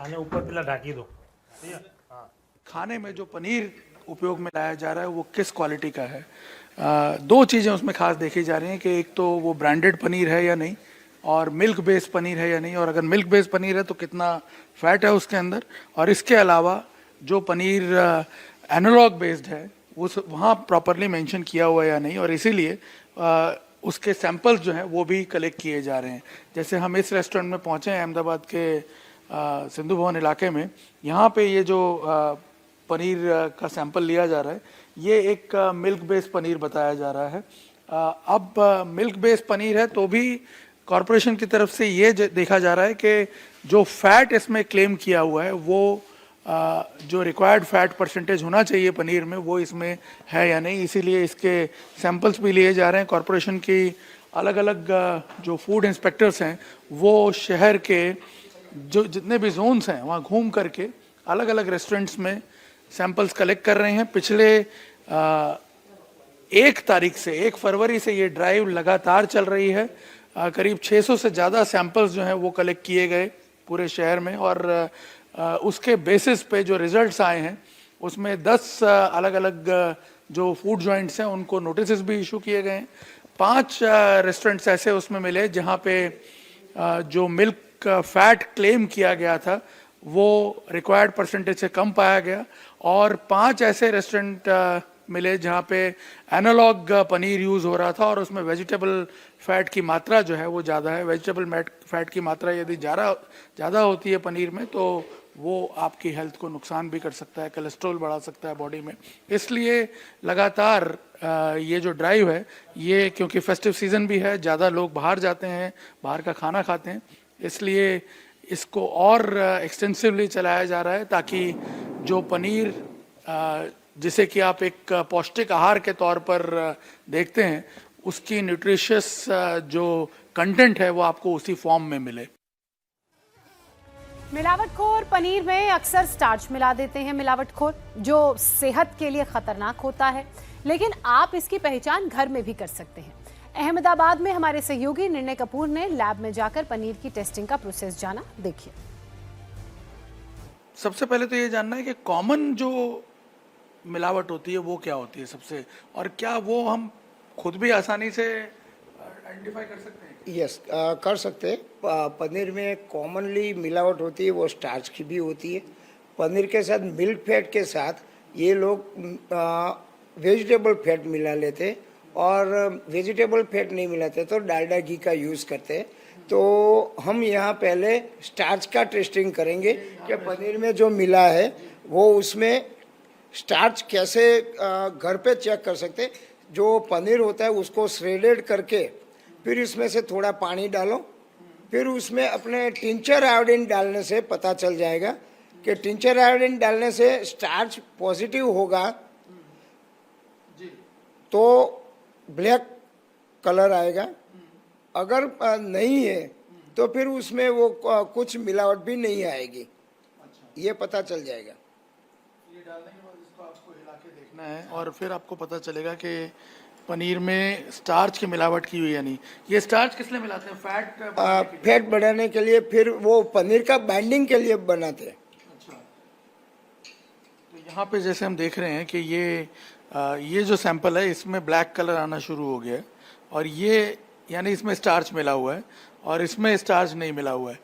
खाने ऊपर पहला ढाकी दो। ठीक है? हाँ। खाने में जो पनीर उपयोग में लाया जा रहा है वो किस क्वालिटी का है। दो चीज़ें उसमें खास देखी जा रही हैं कि एक तो वो ब्रांडेड पनीर है या नहीं, और मिल्क बेस्ड पनीर है या नहीं, और अगर मिल्क बेस्ड पनीर है तो कितना फैट है उसके अंदर, और इसके अलावा जो पनीर एनालॉग बेस्ड है उस वहाँ प्रॉपरली मेंशन किया हुआ है या नहीं, और इसीलिए उसके सैंपल्स जो हैं वो भी कलेक्ट किए जा रहे हैं। जैसे हम इस रेस्टोरेंट में पहुँचे हैं अहमदाबाद के सिंधु भवन इलाके में, यहाँ पे ये जो पनीर का सैंपल लिया जा रहा है ये एक मिल्क बेस्ड पनीर बताया जा रहा है। अब मिल्क बेस्ड पनीर है तो भी कॉरपोरेशन की तरफ से ये देखा जा रहा है कि जो फैट इसमें क्लेम किया हुआ है वो जो रिक्वायर्ड फैट परसेंटेज होना चाहिए पनीर में वो इसमें है या नहीं, इसीलिए इसके सैंपल्स भी लिए जा रहे हैं। कॉरपोरेशन की अलग अलग जो फूड इंस्पेक्टर्स हैं वो शहर के जो जितने भी जोन्स हैं वहाँ घूम करके अलग अलग रेस्टोरेंट्स में सैंपल्स कलेक्ट कर रहे हैं। पिछले 1 फरवरी से ये ड्राइव लगातार चल रही है। करीब 600 से ज़्यादा सैंपल्स जो हैं वो कलेक्ट किए गए पूरे शहर में, और उसके बेसिस पे जो रिजल्ट्स आए हैं उसमें 10 अलग अलग जो फूड जॉइंट्स हैं उनको नोटिस भी इशू किए गए हैं। 5 रेस्टोरेंट्स ऐसे उसमें मिले जहाँ पे जो मिल्क फैट क्लेम किया गया था वो रिक्वायर्ड परसेंटेज से कम पाया गया, और 5 ऐसे रेस्टोरेंट मिले जहाँ पे एनालॉग पनीर यूज़ हो रहा था और उसमें वेजिटेबल फैट की मात्रा जो है वो ज़्यादा है। वेजिटेबल फैट की मात्रा यदि ज़्यादा होती है पनीर में तो वो आपकी हेल्थ को नुकसान भी कर सकता है, कोलेस्ट्रॉल बढ़ा सकता है बॉडी में। इसलिए लगातार ये जो ड्राइव है ये, क्योंकि फेस्टिव सीज़न भी है, ज़्यादा लोग बाहर जाते हैं, बाहर का खाना खाते हैं, इसलिए इसको और एक्सटेंसिवली चलाया जा रहा है ताकि जो पनीर जिसे कि आप एक पौष्टिक आहार के तौर पर देखते हैं उसकी न्यूट्रिशियस जो कंटेंट है वो आपको उसी फॉर्म में मिले। मिलावटखोर पनीर में अक्सर स्टार्च मिला देते हैं मिलावटखोर, जो सेहत के लिए खतरनाक होता है, लेकिन आप इसकी पहचान घर में भी कर सकते हैं। अहमदाबाद में हमारे सहयोगी निर्णय कपूर ने लैब में जाकर पनीर की टेस्टिंग का प्रोसेस जाना। देखिए। सबसे पहले तो ये जानना है कि कॉमन जो मिलावट होती है वो क्या होती है सबसे, और क्या वो हम खुद भी आसानी से आइडेंटिफाई कर सकते हैं? यस, कर सकते हैं। पनीर में कॉमनली मिलावट होती है वो स्टार्च की भी होती है। पनीर के साथ मिल्क फैट के साथ ये लोग वेजिटेबल फैट मिला लेते हैं, और वेजिटेबल फैट नहीं मिलाते तो डालडा घी का यूज़ करते हैं। तो हम यहाँ पहले स्टार्च का टेस्टिंग करेंगे कि पनीर में जो मिला है वो उसमें स्टार्च कैसे घर पे चेक कर सकते। जो पनीर होता है उसको श्रेडेड करके फिर इसमें से थोड़ा पानी डालो, फिर उसमें अपने टिंचर आयोडीन डालने से पता चल जाएगा कि टिंचर आयोडीन डालने से स्टार्च पॉजिटिव होगा तो ब्लैक कलर आएगा, अगर नहीं है तो फिर उसमें वो कुछ मिलावट भी नहीं आएगी। ये पता चल जाएगा। ये डालने के बाद इसको आपको हिला के देखना है और फिर आपको पता चलेगा कि पनीर में स्टार्च की मिलावट की हुई है नहीं। ये स्टार्च किस लिए मिलाते हैं? फैट बढ़ाने के लिए, फिर वो पनीर का बाइंडिंग के लिए बनाते हैं। अच्छा, तो यहाँ पे जैसे हम देख रहे हैं कि ये जो सैंपल है इसमें ब्लैक कलर आना शुरू हो गया है, और ये यानी इसमें स्टार्च मिला हुआ है और इसमें स्टार्च नहीं मिला हुआ है।